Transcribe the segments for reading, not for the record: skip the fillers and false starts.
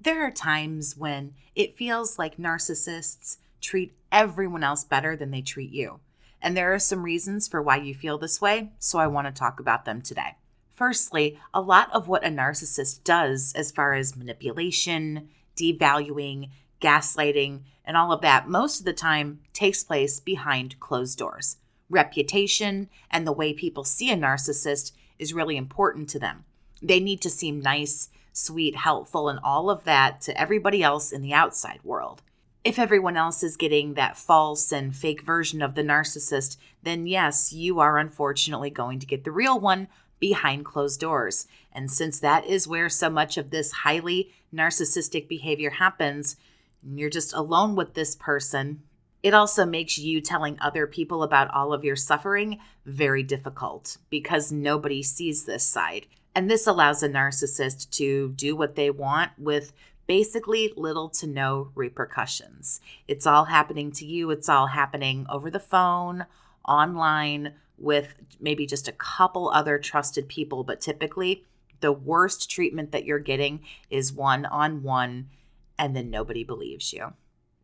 There are times when it feels like narcissists treat everyone else better than they treat you. And there are some reasons for why you feel this way, so I want to talk about them today. Firstly, a lot of what a narcissist does as far as manipulation, devaluing, gaslighting, and all of that, most of the time takes place behind closed doors. Reputation and the way people see a narcissist is really important to them. They need to seem nice, sweet, helpful, and all of that to everybody else in the outside world. If everyone else is getting that false and fake version of the narcissist, then yes, you are unfortunately going to get the real one behind closed doors. And since that is where so much of this highly narcissistic behavior happens, you're just alone with this person. It also makes you telling other people about all of your suffering very difficult because nobody sees this side. And this allows a narcissist to do what they want with basically little to no repercussions. It's all happening to you. It's all happening over the phone, online, with maybe just a couple other trusted people. But typically, the worst treatment that you're getting is one-on-one, and then nobody believes you.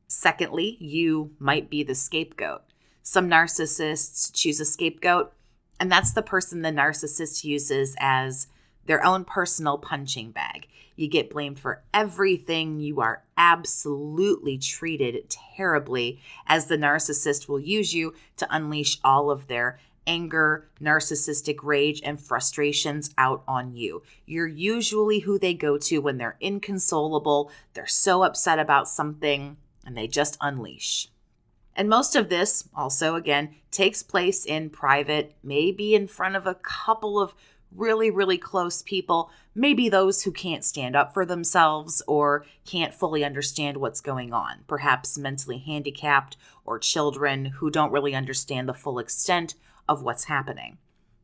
Secondly, you might be the scapegoat. Some narcissists choose a scapegoat, and that's the person the narcissist uses as their own personal punching bag. You get blamed for everything. You are absolutely treated terribly, as the narcissist will use you to unleash all of their anger, narcissistic rage, and frustrations out on you. You're usually who they go to when they're inconsolable, they're so upset about something, and they just unleash. And most of this also, again, takes place in private, maybe in front of a couple of really, really close people, maybe those who can't stand up for themselves or can't fully understand what's going on, perhaps mentally handicapped or children who don't really understand the full extent of what's happening.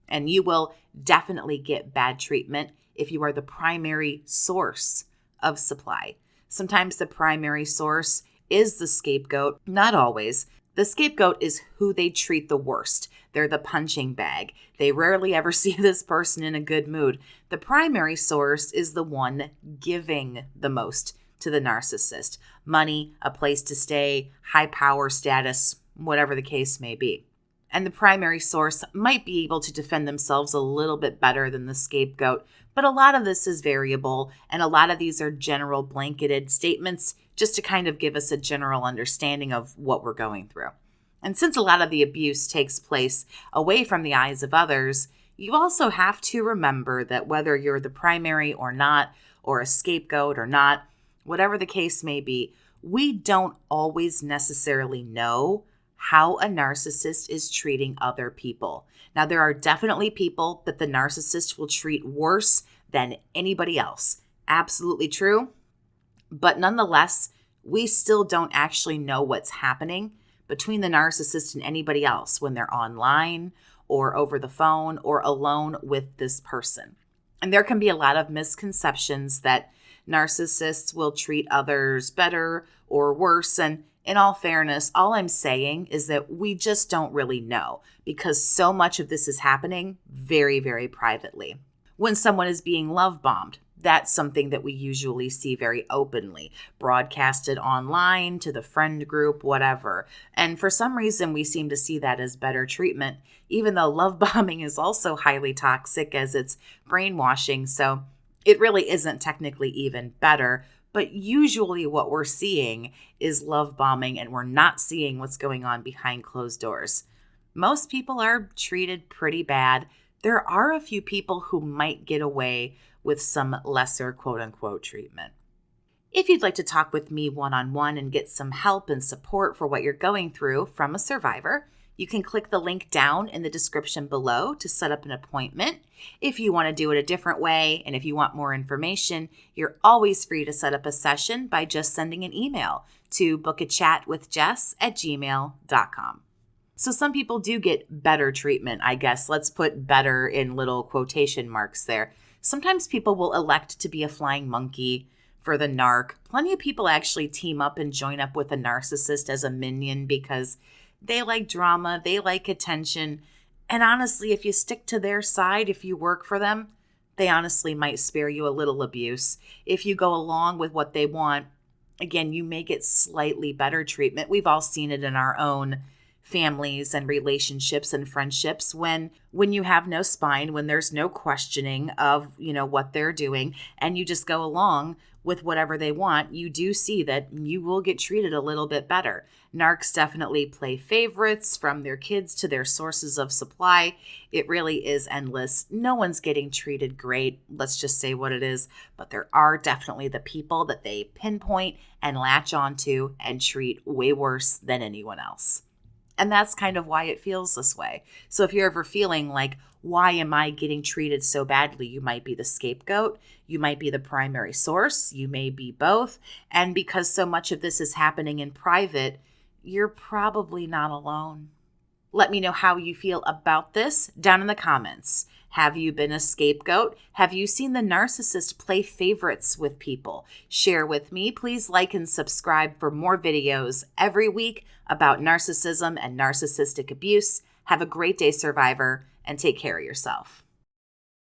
And you will definitely get bad treatment if you are the primary source of supply. Sometimes the primary source is the scapegoat, not always. The scapegoat is who they treat the worst. They're the punching bag. They rarely ever see this person in a good mood. The primary source is the one giving the most to the narcissist. Money, a place to stay, high power status, whatever the case may be. And the primary source might be able to defend themselves a little bit better than the scapegoat, but a lot of this is variable, and a lot of these are general blanketed statements just to kind of give us a general understanding of what we're going through. And since a lot of the abuse takes place away from the eyes of others, you also have to remember that whether you're the primary or not, or a scapegoat or not, whatever the case may be, we don't always necessarily know how a narcissist is treating other people. Now, there are definitely people that the narcissist will treat worse than anybody else. Absolutely true. But nonetheless, we still don't actually know what's happening between the narcissist and anybody else when they're online or over the phone or alone with this person. And there can be a lot of misconceptions that narcissists will treat others better or worse. And in all fairness, all I'm saying is that we just don't really know because so much of this is happening very, very privately. When someone is being love bombed, that's something that we usually see very openly, broadcasted online to the friend group, whatever. And for some reason, we seem to see that as better treatment, even though love bombing is also highly toxic as it's brainwashing. So it really isn't technically even better. But usually what we're seeing is love bombing, and we're not seeing what's going on behind closed doors. Most people are treated pretty bad. There are a few people who might get away with some lesser quote-unquote treatment. If you'd like to talk with me one-on-one and get some help and support for what you're going through from a survivor, you can click the link down in the description below to set up an appointment. If you want to do it a different way, and if you want more information, you're always free to set up a session by just sending an email to BookAChatWithJess@gmail.com. So some people do get better treatment, I guess. Let's put better in little quotation marks there. Sometimes people will elect to be a flying monkey for the narc. Plenty of people actually team up and join up with a narcissist as a minion because they like drama, they like attention. And honestly, if you stick to their side, if you work for them, they honestly might spare you a little abuse. If you go along with what they want, again, you may get slightly better treatment. We've all seen it in our own families and relationships and friendships when you have no spine, when there's no questioning of, what they're doing, and you just go along with whatever they want, you do see that you will get treated a little bit better. Narcs definitely play favorites, from their kids to their sources of supply. It really is endless. No one's getting treated great. Let's just say what it is. But there are definitely the people that they pinpoint and latch onto and treat way worse than anyone else. And that's kind of why it feels this way. So if you're ever feeling like, why am I getting treated so badly? You might be the scapegoat. You might be the primary source. You may be both. And because so much of this is happening in private, you're probably not alone. Let me know how you feel about this down in the comments. Have you been a scapegoat? Have you seen the narcissist play favorites with people? Share with me. Please like and subscribe for more videos every week about narcissism and narcissistic abuse. Have a great day, survivor, and take care of yourself.